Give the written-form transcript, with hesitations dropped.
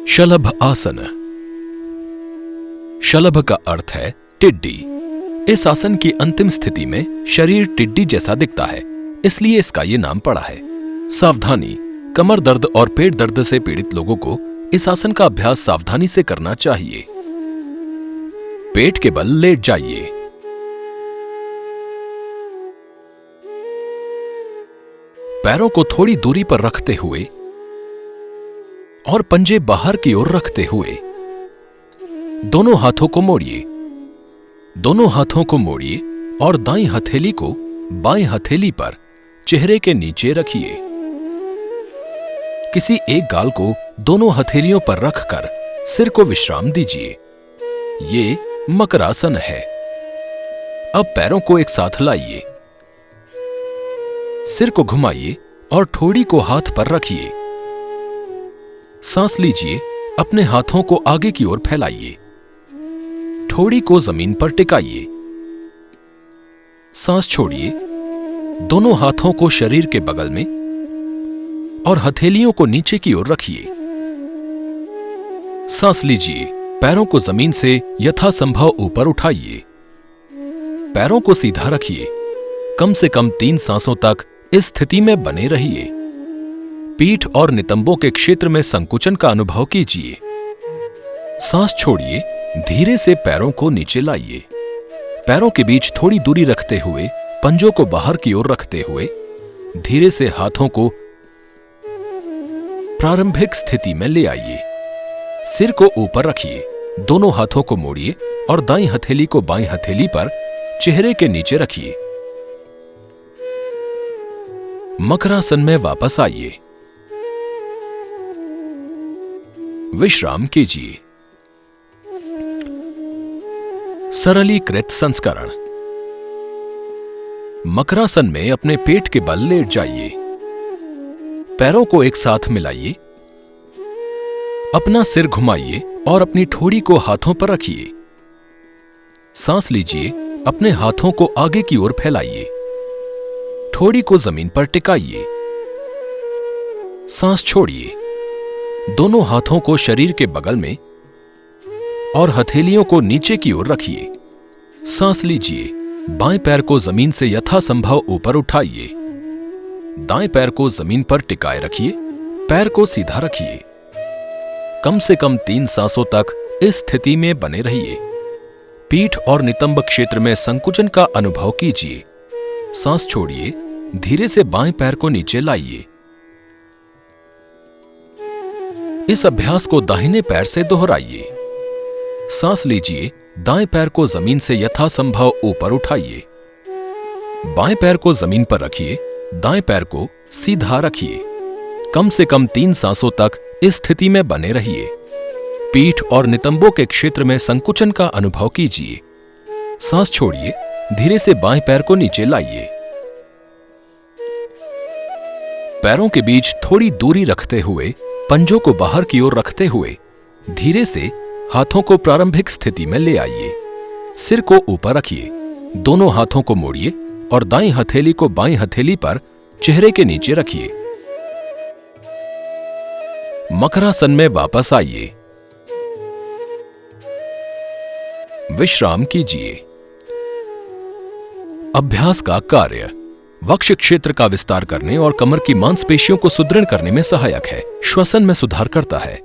शलभ आसन। शलभ का अर्थ है टिड्डी। इस आसन की अंतिम स्थिति में शरीर टिड्डी जैसा दिखता है, इसलिए इसका ये नाम पड़ा है। सावधानी। कमर दर्द और पेट दर्द से पीड़ित लोगों को इस आसन का अभ्यास सावधानी से करना चाहिए। पेट के बल लेट जाइए। पैरों को थोड़ी दूरी पर रखते हुए और पंजे बाहर की ओर रखते हुए दोनों हाथों को मोड़िए। दोनों हाथों को मोड़िए और दाईं हथेली को बाएं हथेली पर चेहरे के नीचे रखिए। किसी एक गाल को दोनों हथेलियों पर रखकर सिर को विश्राम दीजिए। ये मकरासन है। अब पैरों को एक साथ लाइए, सिर को घुमाइए और ठोड़ी को हाथ पर रखिए। सांस लीजिए, अपने हाथों को आगे की ओर फैलाइए। ठोड़ी को जमीन पर टिकाइए। सांस छोड़िए। दोनों हाथों को शरीर के बगल में और हथेलियों को नीचे की ओर रखिए। सांस लीजिए। पैरों को जमीन से यथासंभव ऊपर उठाइए। पैरों को सीधा रखिए। कम से कम 3 सांसों तक इस स्थिति में बने रहिए। पीठ और नितंबों के क्षेत्र में संकुचन का अनुभव कीजिए। सांस छोड़िए। धीरे से पैरों को नीचे लाइए। पैरों के बीच थोड़ी दूरी रखते हुए, पंजों को बाहर की ओर रखते हुए धीरे से हाथों को प्रारंभिक स्थिति में ले आइए। सिर को ऊपर रखिए। दोनों हाथों को मोड़िए और दाईं हथेली को बाईं हथेली पर चेहरे के नीचे रखिए। मकरासन में वापस आइए। विश्राम कीजिए। सरलीकृत संस्करण। मकरासन में अपने पेट के बल लेट जाइए। पैरों को एक साथ मिलाइए। अपना सिर घुमाइए और अपनी ठोड़ी को हाथों पर रखिए। सांस लीजिए। अपने हाथों को आगे की ओर फैलाइए। ठोड़ी को जमीन पर टिकाइए। सांस छोड़िए। दोनों हाथों को शरीर के बगल में और हथेलियों को नीचे की ओर रखिए। सांस लीजिए। बाएं पैर को जमीन से यथासंभव ऊपर उठाइए। दाएं पैर को जमीन पर टिकाए रखिए। पैर को सीधा रखिए। कम से कम 3 सांसों तक इस स्थिति में बने रहिए। पीठ और नितंब क्षेत्र में संकुचन का अनुभव कीजिए। सांस छोड़िए। धीरे से बाएं पैर को नीचे लाइए। इस अभ्यास को दाहिने पैर से दोहराइए। सांस लीजिए। दाएं पैर को जमीन से यथासंभव ऊपर उठाइए। बाएं पैर को जमीन पर रखिए। दाएं पैर को सीधा रखिए। कम से कम 3 सांसों तक इस स्थिति में बने रहिए। पीठ और नितंबों के क्षेत्र में संकुचन का अनुभव कीजिए। सांस छोड़िए। धीरे से बाएं पैर को नीचे लाइए। पैरों के बीच थोड़ी दूरी रखते हुए, पंजों को बाहर की ओर रखते हुए धीरे से हाथों को प्रारंभिक स्थिति में ले आइए। सिर को ऊपर रखिए। दोनों हाथों को मोड़िए और दाईं हथेली को बाईं हथेली पर चेहरे के नीचे रखिए। मकरासन में वापस आइए। विश्राम कीजिए। अभ्यास का कार्य वक्ष क्षेत्र का विस्तार करने और कमर की मांसपेशियों को सुदृढ़ करने में सहायक है। श्वसन में सुधार करता है।